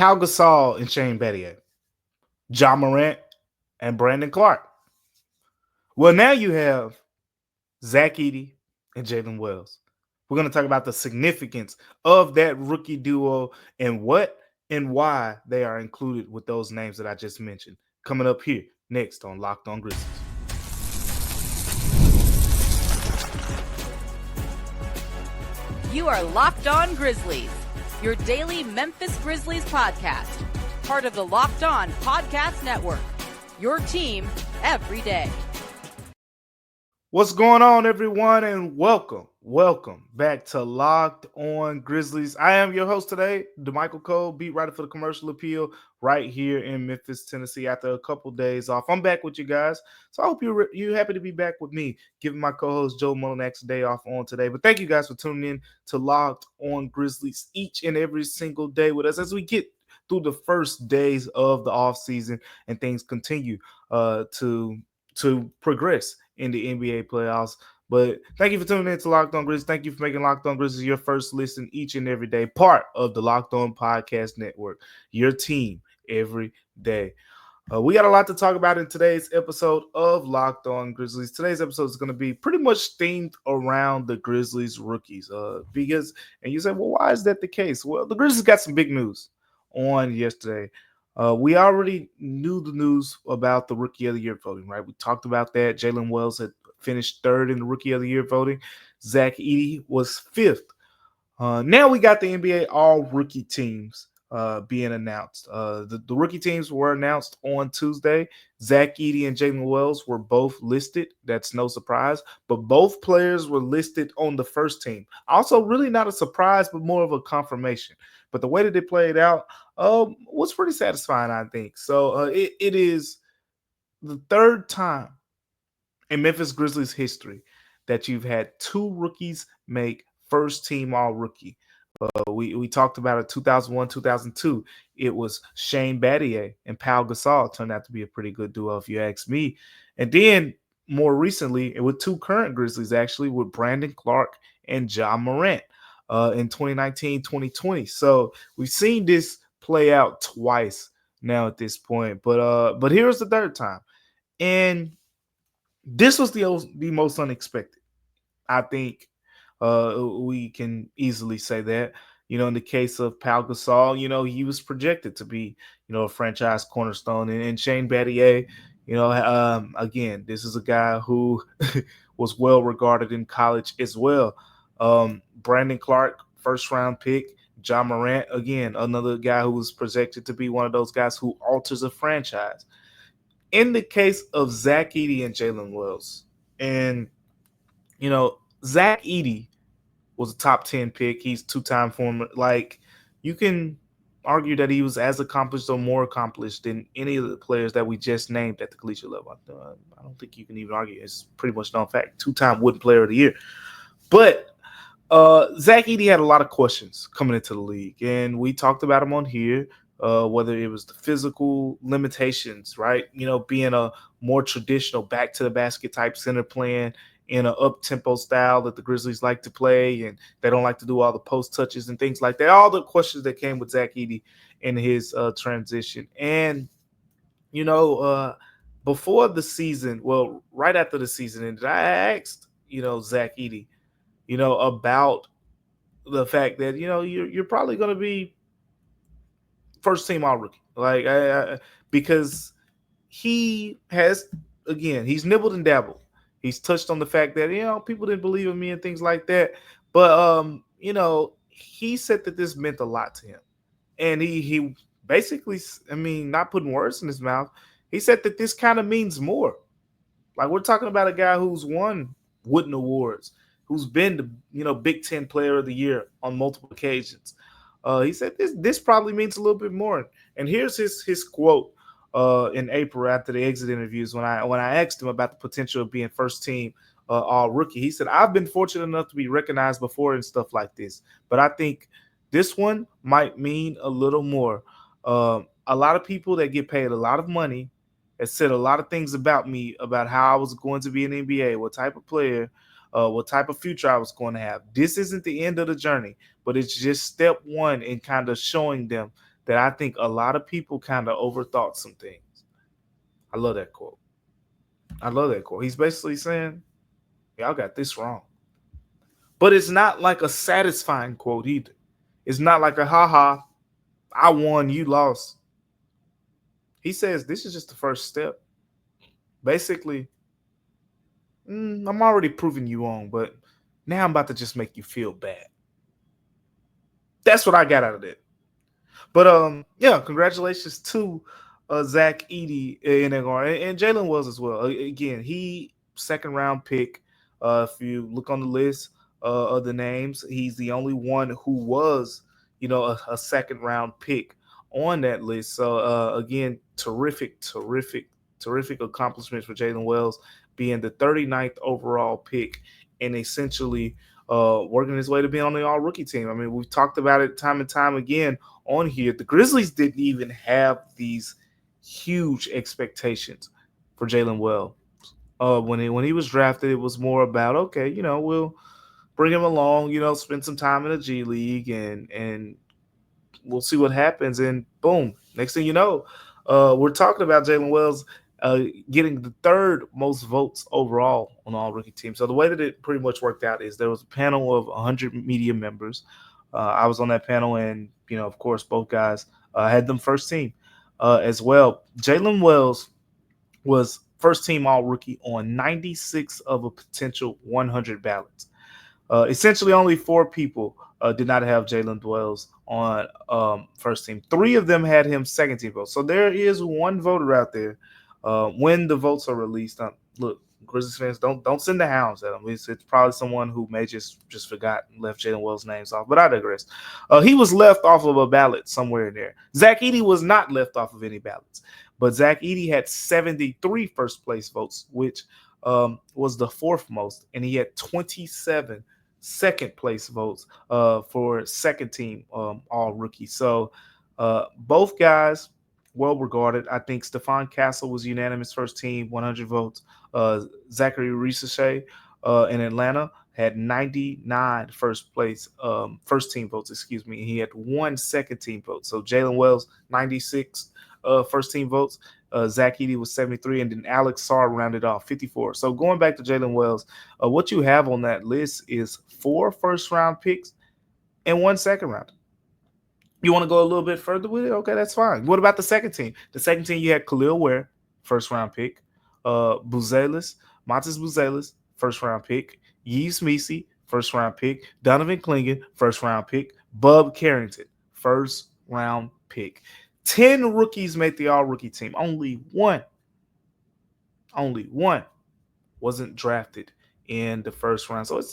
Pau Gasol and Shane Battier, Morant and Brandon Clark. Well, now you have Zach Edey and Jaylen Wells. We're going to talk about the significance of that rookie duo and what and why they are included with those names that I just mentioned. Coming up here next on Locked On Grizzlies. You are Locked On Grizzlies, your daily Memphis Grizzlies podcast, part of the Locked On Podcast Network, your team every day. What's going on, everyone, and welcome back to Locked On Grizzlies. I am your host today, Damichael Cole, beat writer for the Commercial Appeal right here in Memphis, Tennessee. After a couple days off, I'm back with you guys, so I hope you're happy to be back with me, giving my co-host Joe Monarch a day off on today. But thank you guys for tuning in to Locked On Grizzlies each and every single day with us as we get through the first days of the off season and things continue to progress in the NBA playoffs. But thank you for tuning in to Locked On Grizzlies. Thank you for making Locked On Grizzlies your first listen each and every day, part of the Locked On Podcast Network, your team every day. We got a lot to talk about in today's episode of Locked On Grizzlies. Today's episode is going to be pretty much themed around the Grizzlies rookies. And you say, well, why is that the case? Well, the Grizzlies got some big news on yesterday. We already knew the news about the Rookie of the Year voting, right? We talked about that. Jaylen Wells had finished third in the Rookie of the Year voting. Zach Edey was fifth. Now we got the NBA all-rookie teams being announced. The rookie teams were announced on Tuesday. Zach Edey and Jaylen Wells were both listed. That's no surprise. But both players were listed on the first team. Also, really not a surprise, but more of a confirmation. But the way that they played out was pretty satisfying, I think. So it is the third time in Memphis Grizzlies history that you've had two rookies make first team all-rookie. We talked about it 2001, 2002. It was Shane Battier and Pau Gasol. Turned out to be a pretty good duo, if you ask me. And then more recently, with two current Grizzlies, actually, with Brandon Clark and Morant in 2019, 2020. So we've seen this play out twice now at this point. But here's the third time. And this was the most unexpected. I think we can easily say that. In the case of Pau Gasol, he was projected to be, a franchise cornerstone. And Shane Battier, again, this is a guy who was well regarded in college as well. Brandon Clark, first round pick. Morant, again, another guy who was projected to be one of those guys who alters a franchise. In the case of Zach Edey and Jaylen Wells, and, Zach Edey was a top 10 pick. He's two-time former. Like, you can argue that he was as accomplished or more accomplished than any of the players that we just named at the collegiate level. I don't think you can even argue. It's pretty much known fact. Two-time Wooden Player of the Year. But Zach Edey had a lot of questions coming into the league, and we talked about him on here, whether it was the physical limitations, right? Being a more traditional back-to-the-basket type center playing in an up-tempo style that the Grizzlies like to play, and they don't like to do all the post touches and things like that. All the questions that came with Zach Edey in his transition. And, before the season, well, right after the season ended, I asked, Zach Edey, about the fact that, you're probably going to be first team all rookie. Because he has, again, he's nibbled and dabbled. He's touched on the fact that, people didn't believe in me and things like that. But, he said that this meant a lot to him. And he basically, not putting words in his mouth, he said that this kind of means more. Like, we're talking about a guy who's won Wooden Awards, who's been the, Big Ten Player of the Year on multiple occasions. He said this probably means a little bit more. And here's his quote in April after the exit interviews when I asked him about the potential of being first team all rookie. He said, I've been fortunate enough to be recognized before and stuff like this, but I think this one might mean a little more. A lot of people that get paid a lot of money have said a lot of things about me, about how I was going to be in the NBA, what type of player, what type of future I was going to have. This isn't the end of the journey, but it's just step one in kind of showing them that I think a lot of people kind of overthought some things. I love that quote. I love that quote. He's basically saying, y'all got this wrong. But it's not like a satisfying quote either. It's not like a haha, I won, you lost. He says this is just the first step. Basically, I'm already proving you wrong, but now I'm about to just make you feel bad. That's what I got out of it. But yeah, congratulations to Zach Edey and Jaylen Wells as well. Again, he second round pick. If you look on the list of the names, he's the only one who was, a second round pick on that list. So again, terrific accomplishments for Jaylen Wells being the 39th overall pick and essentially working his way to being on the all rookie team. I mean, we've talked about it time and time again on here. The Grizzlies didn't even have these huge expectations for Jaylen Wells. When he was drafted, it was more about, okay, we'll bring him along, spend some time in the G League and we'll see what happens. And boom, next thing you know, we're talking about Jaylen Wells getting the third most votes overall on all rookie teams. So the way that it pretty much worked out is there was a panel of 100 media members. I was on that panel, and of course, both guys had them first team as well. Jaylen Wells was first team all rookie on 96 of a potential 100 ballots. Essentially, only 4 people did not have Jaylen Wells on first team. 3 of them had him second team vote. So there is one voter out there. When the votes are released, look, Grizzlies fans, don't send the hounds at him. It's probably someone who may just forgot and left Jaylen Wells' names off. But I digress. He was left off of a ballot somewhere in there. Zach Edey was not left off of any ballots. But Zach Edey had 73 first place votes, which was the 4th most. And he had 27 second place votes for second team all rookie. So both guys well regarded. I think Stephon Castle was unanimous first team, 100 votes. Zachary Risachet in Atlanta had 99 first team votes, excuse me. He had 1 second team vote. So Jaylen Wells, 96 first team votes. Zach Edey was 73, and then Alex Sarr rounded off 54. So going back to Jaylen Wells, what you have on that list is 4 first-round picks and 1 second round. You want to go a little bit further with it? Okay, that's fine. What about the second team? The second team, you had Khalil Ware, first-round pick. Montes Buzelis, first-round pick. Yves Missi, first-round pick. Donovan Clingan, first-round pick. Bub Carrington, first-round pick. 10 rookies made the all-rookie team. Only one wasn't drafted in the first round. So it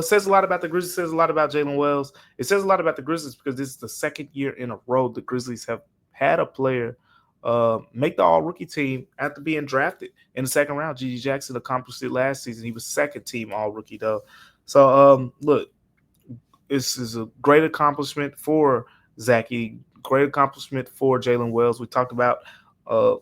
says a lot about the Grizzlies, says a lot about Jaylen Wells. It says a lot about the Grizzlies because this is the second year in a row the Grizzlies have had a player make the all-rookie team after being drafted in the second round. Gigi Jackson accomplished it last season. He was second team all-rookie, though. So, look, this is a great accomplishment for Zach Edey. Great accomplishment for Jaylen Wells. We talked about what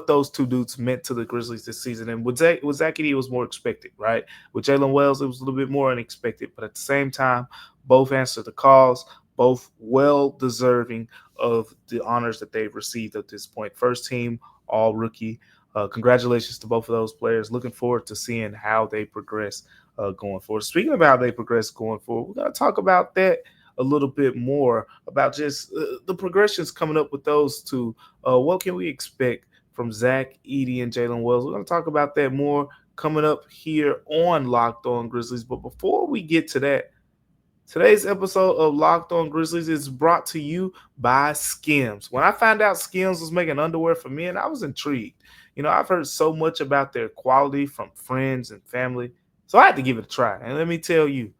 those two dudes meant to the Grizzlies this season. And with Zach Edey, it was more expected, right? With Jaylen Wells, it was a little bit more unexpected. But at the same time, both answered the calls, both well-deserving of the honors that they've received at this point. First team, all rookie. Congratulations to both of those players. Looking forward to seeing how they progress going forward. Speaking of how they progress going forward, we're going to talk about that a little bit more, about just the progressions coming up with those two. What can we expect from Zach Edey and Jaylen Wells? We're going to talk about that more coming up here on Locked On Grizzlies. But before we get to that, today's episode of Locked On Grizzlies is brought to you by SKIMS. When I found out SKIMS was making underwear for men, I was intrigued. I've heard so much about their quality from friends and family, so I had to give it a try. And let me tell you,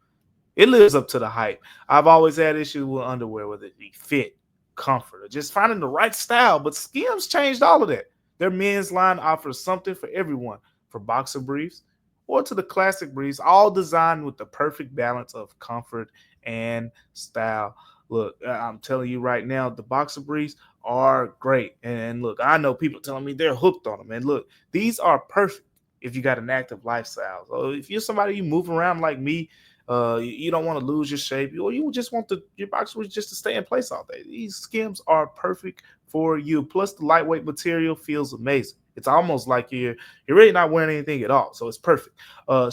it lives up to the hype. I've always had issues with underwear, whether it be fit, comfort, or just finding the right style. But SKIMS changed all of that. Their men's line offers something for everyone, from boxer briefs or to the classic briefs, all designed with the perfect balance of comfort and style. Look, I'm telling you right now, the boxer briefs are great. And look, I know people telling me they're hooked on them. And look, these are perfect if you got an active lifestyle. So if you're somebody you move around like me, You don't want to lose your shape, or you just want your boxer just to stay in place all day. These Skims are perfect for you. Plus, the lightweight material feels amazing. It's almost like you're really not wearing anything at all, so it's perfect.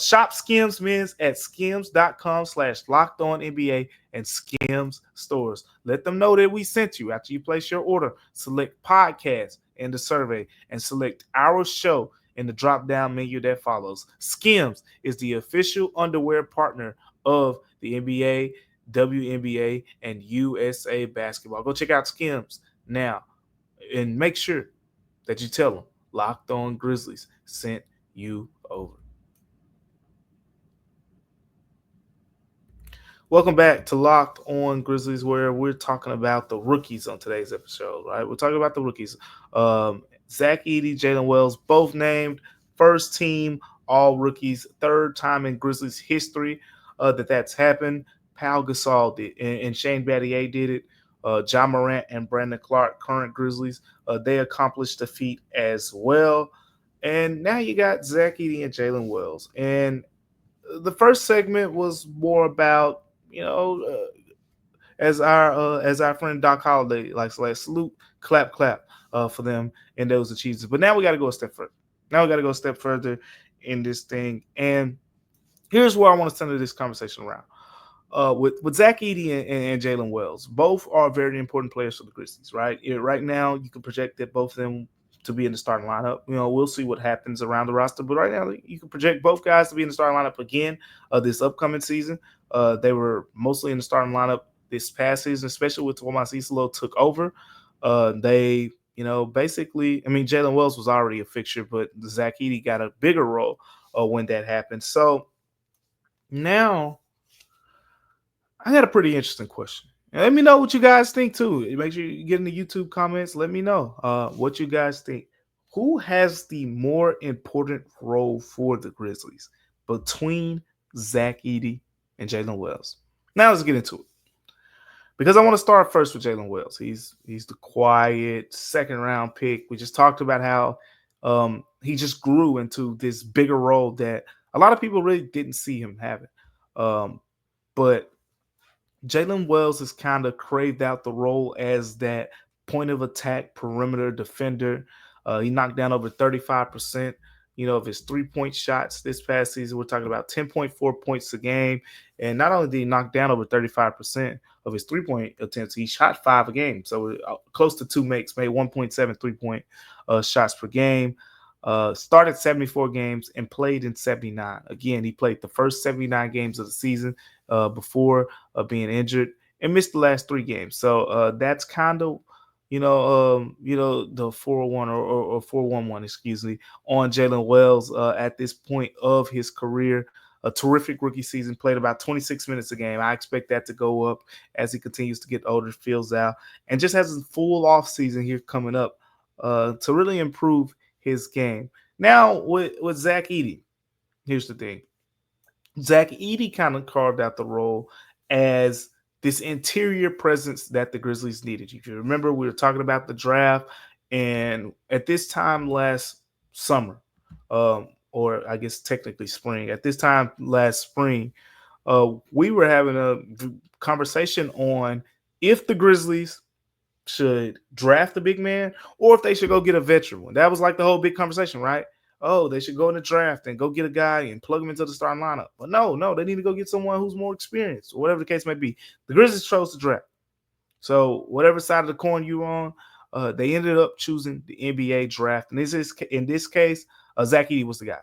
Shop Skims Men's at skims.com/lockedonnba and Skims stores. Let them know that we sent you. After you place your order, select podcast in the survey and select our show in the drop down menu that follows. Skims is the official underwear partner of the NBA, WNBA, and USA basketball. Go check out Skims now and make sure that you tell them Locked On Grizzlies sent you over. Welcome back to Locked On Grizzlies, where we're talking about the rookies on today's episode, right? We're talking about the rookies. Zach Edey, Jaylen Wells, both named first team all rookies, third time in Grizzlies history that's happened. Pau Gasol did, and Shane Battier did it. John Morant and Brandon Clark, current Grizzlies, they accomplished the feat as well. And now you got Zach Edey and Jaylen Wells. And the first segment was more about, as our friend Doc Holliday likes to like salute, clap, clap for them and those achievements. But now we got to go a step further. In this thing. And here's where I want to center this conversation around. With Zach Edey and Jaylen Wells, both are very important players for the Grizzlies, right? Right now, you can project that both of them to be in the starting lineup. We'll see what happens around the roster, but right now, you can project both guys to be in the starting lineup again this upcoming season. They were mostly in the starting lineup this past season, especially with Tomas Isolo took over. They, basically, Jaylen Wells was already a fixture, but Zach Edey got a bigger role when that happened. So now I got a pretty interesting question. Let me know what you guys think too. Make sure you get in the YouTube comments. Let me know what you guys think. Who has the more important role for the Grizzlies between Zach Edey and Jaylen Wells? Now let's get into it. Because I want to start first with Jaylen Wells. He's the quiet second round pick. We just talked about how he just grew into this bigger role that a lot of people really didn't see him having. But Jaylen Wells has kind of craved out the role as that point of attack perimeter defender. He knocked down over 35%, of his 3-point shots this past season. We're talking about 10.4 points a game. And not only did he knock down over 35% of his 3-point attempts, he shot 5 a game. So close to 2 makes, made 1.7 3-point shots per game. Started 74 games and played in 79. Again, he played the first 79 games of the season before being injured and missed the last 3 games. So that's kind of, the 401 or 411, excuse me, on Jaylen Wells at this point of his career. A terrific rookie season, played about 26 minutes a game. I expect that to go up as he continues to get older, fills out, and just has a full off season here coming up to really improve his game. Now with Zach Edey, here's the thing. Zach Edey kind of carved out the role as this interior presence that the Grizzlies needed. If you remember, we were talking about the draft, and at this time last summer, or I guess technically spring, at this time last spring, we were having a conversation on if the Grizzlies should draft a big man or if they should go get a veteran one. That was like the whole big conversation, right? Oh, they should go in the draft and go get a guy and plug him into the starting lineup. But no, they need to go get someone who's more experienced or whatever the case may be. The Grizzlies chose to draft. So whatever side of the coin you're on, they ended up choosing the NBA draft. And in this case, Zach Edey was the guy.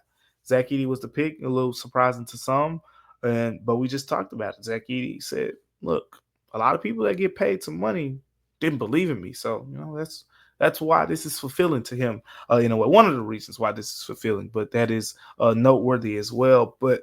Zach Edey was the pick, a little surprising to some. But we just talked about it. Zach Edey said, look, a lot of people that get paid some money didn't believe in me. So, that's why this is fulfilling to him. One of the reasons why this is fulfilling, but that is noteworthy as well. But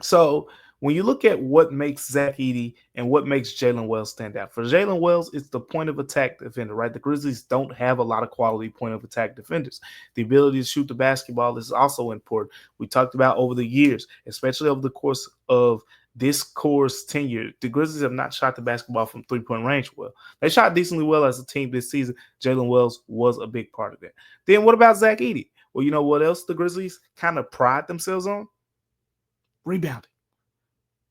so when you look at what makes Zach Edey and what makes Jaylen Wells stand out, for Jaylen Wells, it's the point of attack defender, right? The Grizzlies don't have a lot of quality point of attack defenders. The ability to shoot the basketball is also important. We talked about over the years, especially over the course of this core's tenure, the Grizzlies have not shot the basketball from 3-point range well. They shot decently well as a team this season. Jaylen Wells was a big part of that. Then what about Zach Edey? Well, you know what else the Grizzlies kind of pride themselves on? Rebounding.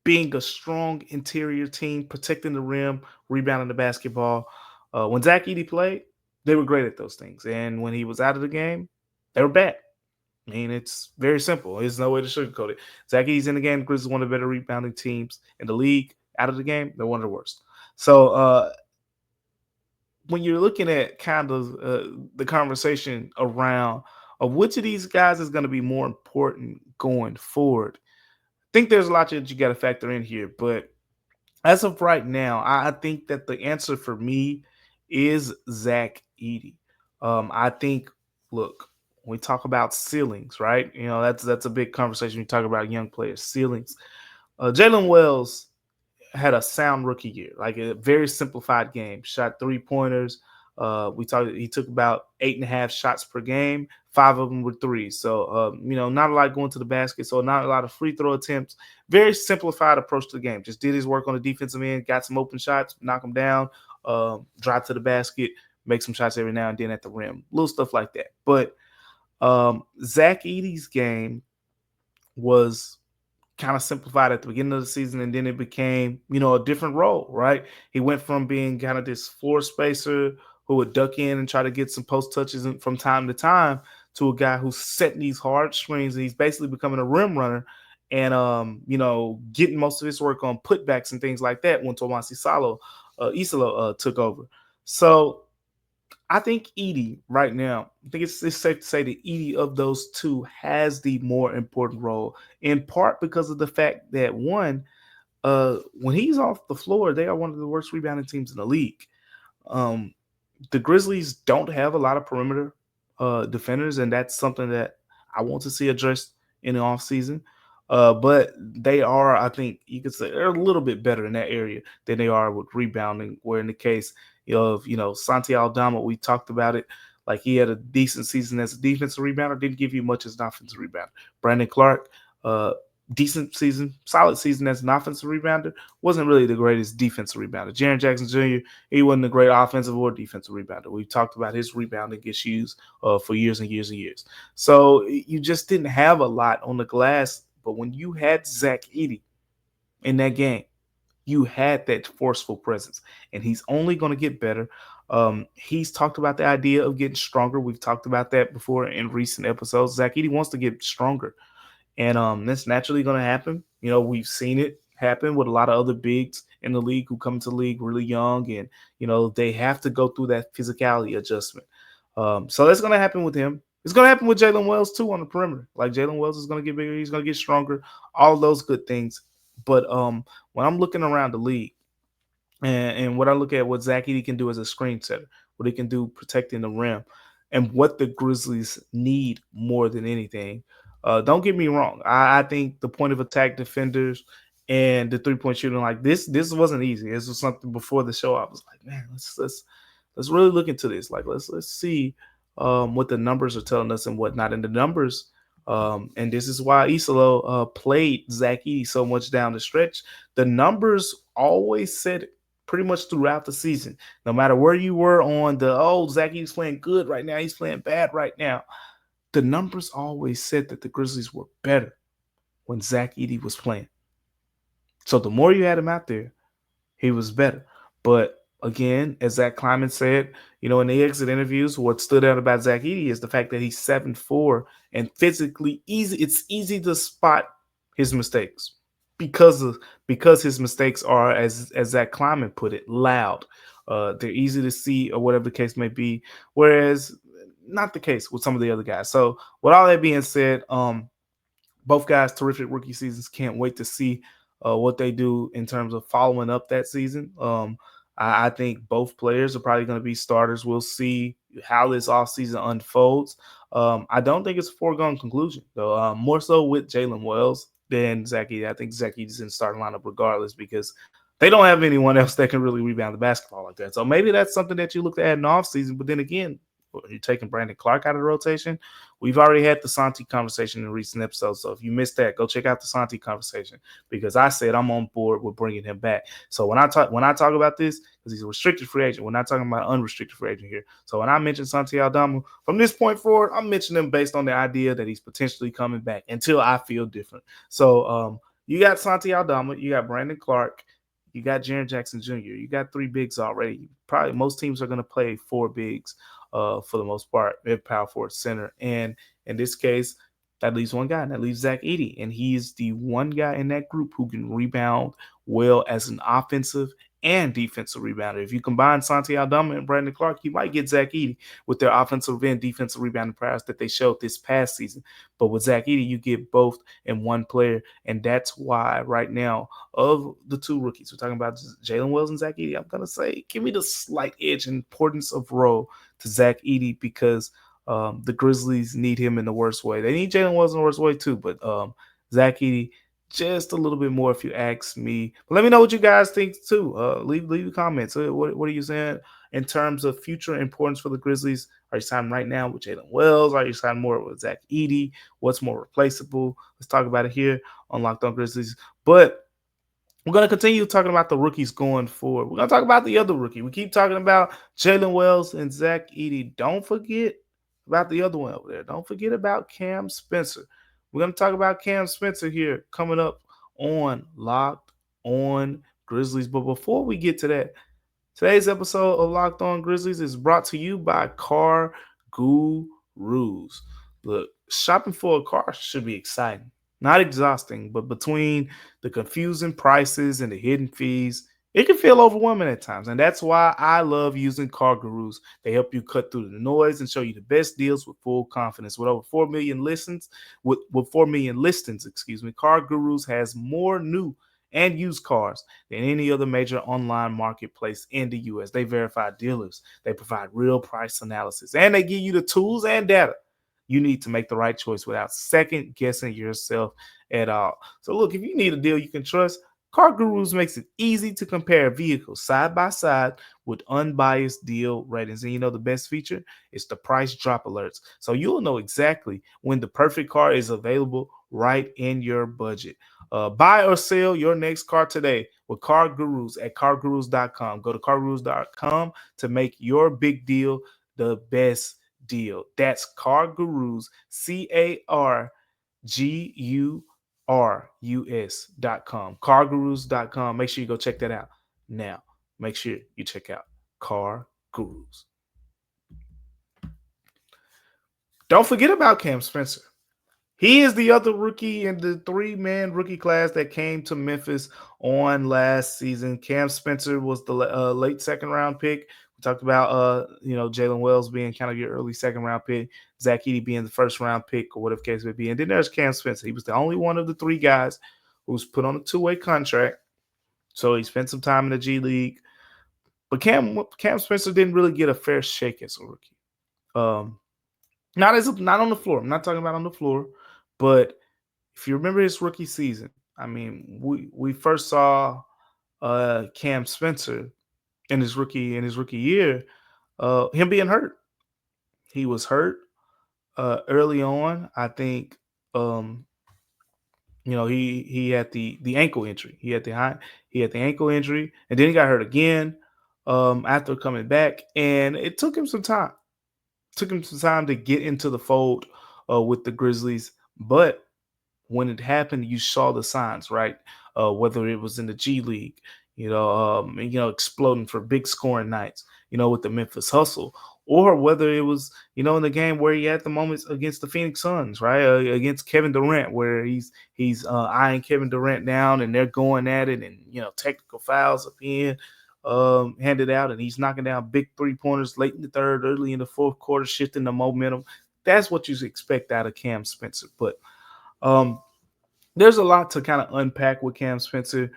being a strong interior team, protecting the rim, rebounding the basketball. When Zach Edey played, they were great at those things. And when he was out of the game, they were bad. I mean, it's very simple. There's no way to sugarcoat it. Zach Edey's in the game. The Grizzlies one of the better rebounding teams in the league. Out of the game, they're one of the worst. So when you're looking at kind of the conversation around of which of these guys is going to be more important going forward, I think there's a lot that you got to factor in here. But as of right now, I think that the answer for me is Zach Edey. I think, look, when we talk about ceilings, right? You know, that's a big conversation. We talk about young players' ceilings. Jaylen Wells had a sound rookie year, like a very simplified game. Shot 3-pointers. He took about 8.5 shots per game. 5 of them were threes. So not a lot going to the basket. So not a lot of free throw attempts. Very simplified approach to the game. Just did his work on the defensive end. Got some open shots, knock them down, drive to the basket, make some shots every now and then at the rim. Little stuff like that. But Zach Edey's game was kind of simplified at the beginning of the season, and then it became, a different role, right? He went from being kind of this floor spacer who would duck in and try to get some post touches from time to time to a guy who's setting these hard screens, and he's basically becoming a rim runner and, getting most of his work on putbacks and things like that when Tomasi Isalo took over. So I think Edey right now, I think it's safe to say that Edey of those two has the more important role, in part because of the fact that, one, when he's off the floor, they are one of the worst rebounding teams in the league. The Grizzlies don't have a lot of perimeter defenders, and that's something that I want to see addressed in the offseason. But they are, I think you could say, they're a little bit better in that area than they are with rebounding, where in the case of, Santi Aldama, we talked about it. Like, he had a decent season as a defensive rebounder, didn't give you much as an offensive rebounder. Brandon Clark, decent season, solid season as an offensive rebounder, wasn't really the greatest defensive rebounder. Jaren Jackson Jr., he wasn't a great offensive or defensive rebounder. We've talked about his rebounding issues for years and years and years. So you just didn't have a lot on the glass. But when you had Zach Edey in that game, you had that forceful presence, and he's only going to get better. He's talked about the idea of getting stronger. We've talked about that before in recent episodes. Zach Edey wants to get stronger, and that's naturally going to happen. We've seen it happen with a lot of other bigs in the league who come to the league really young, and, they have to go through that physicality adjustment. So that's going to happen with him. It's going to happen with Jaylen Wells, too, on the perimeter. Like, Jaylen Wells is going to get bigger. He's going to get stronger. All those good things. But when I'm looking around the league and what I look at what Zach Edey can do as a screen setter, what he can do protecting the rim, and what the Grizzlies need more than anything, don't get me wrong. I think the point of attack defenders and the three-point shooting, like this wasn't easy. This was something before the show. I was like, man, let's really look into this. Like, let's see what the numbers are telling us and whatnot. And the numbers, and this is why Isalo played Zach Edey so much down the stretch. The numbers always said pretty much throughout the season, no matter where you were on Zach Edey's playing good right now, he's playing bad right now. The numbers always said that the Grizzlies were better when Zach Edey was playing. So the more you had him out there, he was better. But again, as Zach Kleiman said, in the exit interviews, what stood out about Zach Edey is the fact that he's 7'4" and physically easy. It's easy to spot his mistakes because his mistakes are, as Zach Kleiman put it, loud. They're easy to see, or whatever the case may be. Whereas not the case with some of the other guys. So with all that being said, both guys, terrific rookie seasons. Can't wait to see what they do in terms of following up that season. I think both players are probably going to be starters. We'll see how this offseason unfolds. I don't think it's a foregone conclusion, though. More so with Jaylen Wells than Zach Edey. I think Zach Edey's in the starting lineup regardless because they don't have anyone else that can really rebound the basketball like that. So maybe that's something that you look at in the offseason. But then again, you're taking Brandon Clark out of the rotation. We've already had the Santi conversation in recent episodes. So if you missed that, go check out the Santi conversation because I said I'm on board with bringing him back. So when I talk about this, because he's a restricted free agent, we're not talking about unrestricted free agent here. So when I mention Santi Aldama, from this point forward, I'm mentioning him based on the idea that he's potentially coming back until I feel different. So You got Santi Aldama, you got Brandon Clark, you got Jaren Jackson Jr. You got three bigs already. Probably most teams are going to play four bigs for the most part, mid power forward center. And in this case, that leaves one guy, and that leaves Zach Edey. And he's the one guy in that group who can rebound well as an offensive and defensive rebounder. If you combine Santi Aldama and Brandon Clark, you might get Zach Edey with their offensive and defensive rebounding prowess that they showed this past season. But with Zach Edey, you get both in one player. And that's why right now, of the two rookies, we're talking about Jaylen Wells and Zach Edey, I'm going to say give me the slight edge and importance of role to Zach Edey because the Grizzlies need him in the worst way. They need Jaylen Wells in the worst way too, but Zach Edey just a little bit more if you ask me. But let me know what you guys think too. Leave the comments. What are you saying in terms of future importance for the Grizzlies? Are you signing right now with Jaylen Wells? Are you signing more with Zach Edey? What's more replaceable? Let's talk about it here on Locked On Grizzlies. But we're going to continue talking about the rookies going forward. We're going to talk about the other rookie. We keep talking about Jaylen Wells and Zach Edey. Don't forget about the other one over there. Don't forget about Cam Spencer. We're going to talk about Cam Spencer here coming up on Locked On Grizzlies. But before we get to that, today's episode of Locked On Grizzlies is brought to you by CarGurus. Look, shopping for a car should be exciting. Not exhausting, but between the confusing prices and the hidden fees, it can feel overwhelming at times. And that's why I love using CarGurus. They help you cut through the noise and show you the best deals with full confidence. With over 4 million listings, with 4 million listings, CarGurus has more new and used cars than any other major online marketplace in the U.S. They verify dealers, they provide real price analysis, and they give you the tools and data you need to make the right choice without second guessing yourself at all. So look, if you need a deal you can trust, CarGurus makes it easy to compare vehicles side by side with unbiased deal ratings. And you know the best feature is the price drop alerts. So you'll know exactly when the perfect car is available right in your budget. Buy or sell your next car today with CarGurus at CarGurus.com. Go to CarGurus.com to make your big deal the best deal. That's CarGurus, CarGurus.com. CarGurus.com. Make sure you go check that out. Now, make sure you check out CarGurus. Don't forget about Cam Spencer. He is the other rookie in the three-man rookie class that came to Memphis on last season. Cam Spencer was the late second-round pick. We talked about, Jaylen Wells being kind of your early second-round pick, Zach Edey being the first-round pick or whatever case may be. And then there's Cam Spencer. He was the only one of the three guys who was put on a two-way contract. So he spent some time in the G League. But Cam Spencer didn't really get a fair shake as a rookie. Not on the floor. I'm not talking about on the floor. But if you remember his rookie season, I mean, we first saw Cam Spencer in his rookie year, him being hurt. He was hurt early on. I think he had the ankle injury. He had the ankle injury, and then he got hurt again after coming back, and it took him some time. Took him some time to get into the fold with the Grizzlies. But when it happened, you saw the signs, right? Whether it was in the G League, exploding for big scoring nights, with the Memphis Hustle, or whether it was, in the game where he had the moments against the Phoenix Suns, right? Against Kevin Durant, where he's eyeing Kevin Durant down and they're going at it and, technical fouls up in. Handed out, and he's knocking down big three-pointers late in the third, early in the fourth quarter, shifting the momentum. That's what you expect out of Cam Spencer. But there's a lot to kind of unpack with Cam Spencer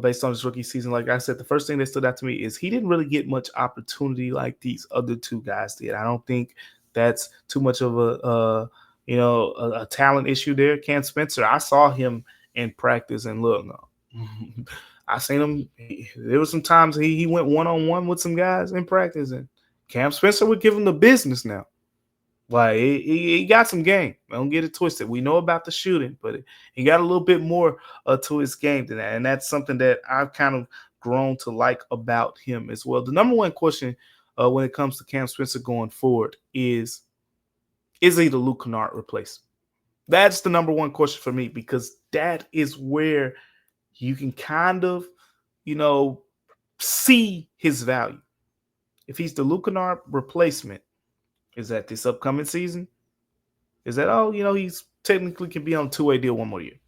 based on his rookie season. Like I said, the first thing that stood out to me is he didn't really get much opportunity like these other two guys did. I don't think that's too much of a talent issue there. Cam Spencer, I saw him in practice, and look, I seen him. There was some times he went one-on-one with some guys in practice, and Cam Spencer would give him the business now. Like, he got some game. Don't get it twisted. We know about the shooting, but he got a little bit more to his game than that, and that's something that I've kind of grown to like about him as well. The number one question when it comes to Cam Spencer going forward is he the Luke Kennard replacement? That's the number one question for me because that is where you can kind of, you know, see his value. If he's the Luke Kennard replacement, is that this upcoming season? Is that, oh, he's technically can be on two-way deal one more year.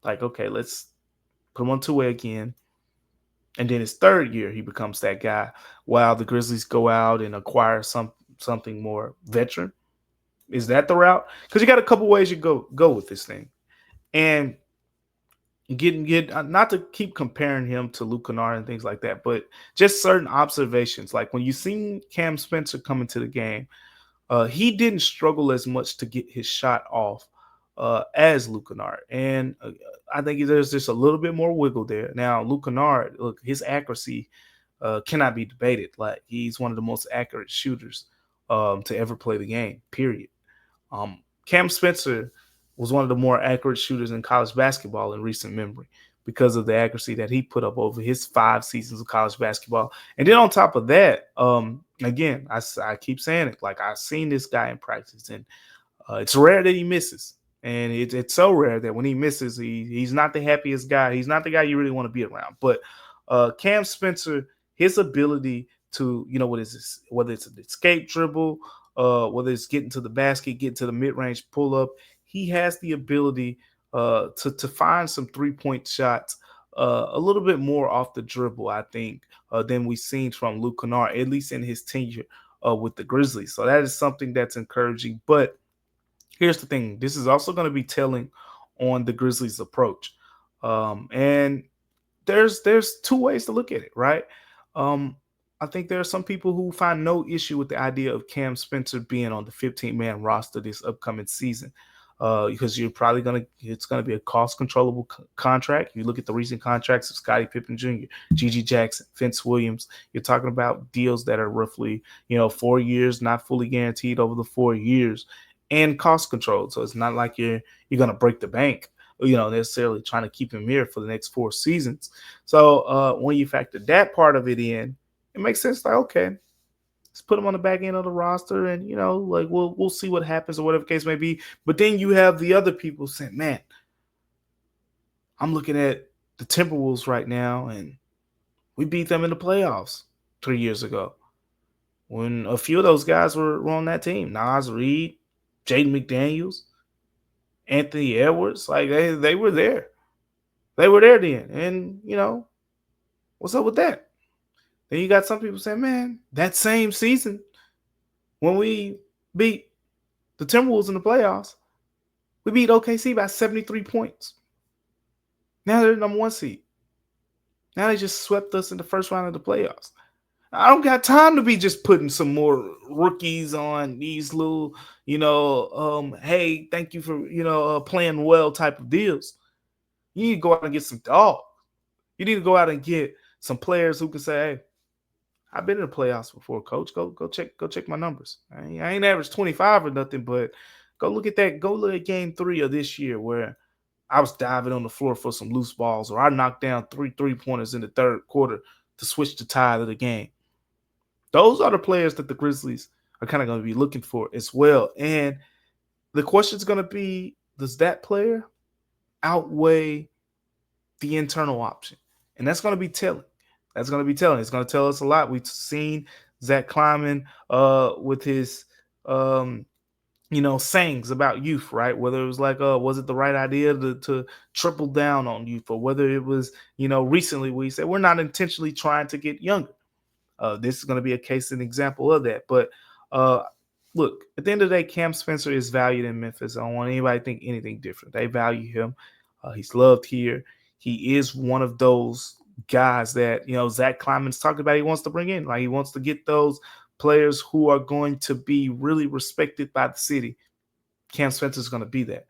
Like, okay, let's put him on two-way again. And then his third year, he becomes that guy while the Grizzlies go out and acquire something more veteran. Is that the route? Because you got a couple ways you go with this thing. And get not to keep comparing him to Luke Kennard and things like that, but just certain observations. Like when you seen Cam Spencer come into the game, he didn't struggle as much to get his shot off as Luke Kennard. And I think there's just a little bit more wiggle there. Now, Luke Kennard, look, his accuracy cannot be debated. Like he's one of the most accurate shooters to ever play the game, period. Cam Spencer was one of the more accurate shooters in college basketball in recent memory because of the accuracy that he put up over his 5 seasons of college basketball. And then on top of that, again, I keep saying it, like I've seen this guy in practice, and it's rare that he misses. And it's so rare that when he misses, he's not the happiest guy. He's not the guy you really want to be around. But Cam Spencer, his ability to, what is this? Whether it's an escape dribble, whether it's getting to the basket, getting to the mid-range pull-up, he has the ability to find some three-point shots a little bit more off the dribble, I think, than we've seen from Luke Kennard, at least in his tenure with the Grizzlies. So that is something that's encouraging. But here's the thing. This is also going to be telling on the Grizzlies' approach. And there's 2 ways to look at it, right? I think there are some people who find no issue with the idea of Cam Spencer being on the 15-man roster this upcoming season. Because it's gonna be a cost controllable contract. You look at the recent contracts of Scottie Pippen Jr., Gigi Jackson, Vince Williams. You're talking about deals that are roughly 4 years, not fully guaranteed over the 4 years, and cost controlled. So it's not like you're gonna break the bank, necessarily trying to keep him here for the next 4 seasons. So when you factor that part of it in, it makes sense. Like, okay, let's put him on the back end of the roster, and like we'll see what happens or whatever case may be. But then you have the other people saying, "Man, I'm looking at the Timberwolves right now, and we beat them in the playoffs 3 years ago when a few of those guys were on that team: Nas Reed, Jaden McDaniels, Anthony Edwards. Like they were there, then, and what's up with that?" Then you got some people saying, man, that same season when we beat the Timberwolves in the playoffs, we beat OKC by 73 points. Now they're the number 1 seed. Now they just swept us in the first round of the playoffs. I don't got time to be just putting some more rookies on these little, hey, thank you for, playing well type of deals. You need to go out and get some dogs. You need to go out and get some players who can say, hey, I've been in the playoffs before, coach. Go check my numbers. I ain't averaged 25 or nothing, but go look at that. Go look at game 3 of this year where I was diving on the floor for some loose balls, or I knocked down 3 3-pointers in the third quarter to switch the tide of the game. Those are the players that the Grizzlies are kind of going to be looking for as well. And the question is going to be, does that player outweigh the internal option? And that's going to be telling. It's going to tell us a lot. We've seen Zach Kleiman with his, sayings about youth, right? Whether it was like, was it the right idea to triple down on youth, or whether it was, recently we said we're not intentionally trying to get younger. This is going to be a case and example of that. But look, at the end of the day, Cam Spencer is valued in Memphis. I don't want anybody to think anything different. They value him. He's loved here. He is one of those guys that, Zach Kleiman's talked about he wants to bring in. Like, he wants to get those players who are going to be really respected by the city. Cam Spencer's going to be that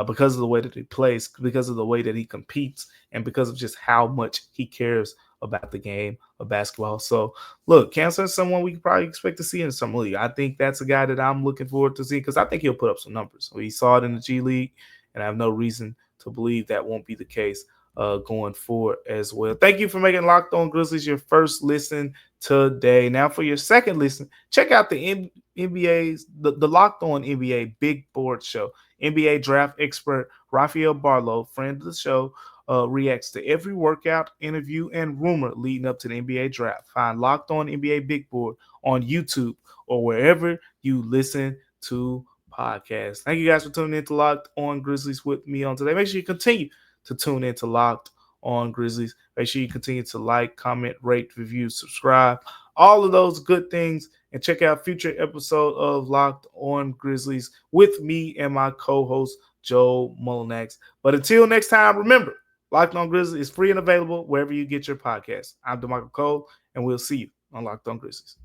because of the way that he plays, because of the way that he competes, and because of just how much he cares about the game of basketball. So, look, Cam Spencer's someone we could probably expect to see in some league. I think that's a guy that I'm looking forward to see because I think he'll put up some numbers. We saw it in the G League, and I have no reason to believe that won't be the case going forward as well. Thank you for making Locked On Grizzlies your first listen today. Now for your second listen, check out the NBA's the Locked On NBA Big Board Show. NBA draft expert Rafael Barlow, friend of the show, reacts to every workout, interview, and rumor leading up to the NBA draft. Find Locked On NBA Big Board on YouTube or wherever you listen to podcasts. Thank you guys for tuning in to Locked On Grizzlies with me on today. Make sure you continue to tune in to Locked On Grizzlies. Make sure you continue to like, comment, rate, review, subscribe, all of those good things, and check out future episode of Locked On Grizzlies with me and my co-host Joe Mullinax. But until next time, remember, Locked On Grizzlies is free and available wherever you get your podcasts. I'm Damichael Cole, and we'll see you on Locked On Grizzlies.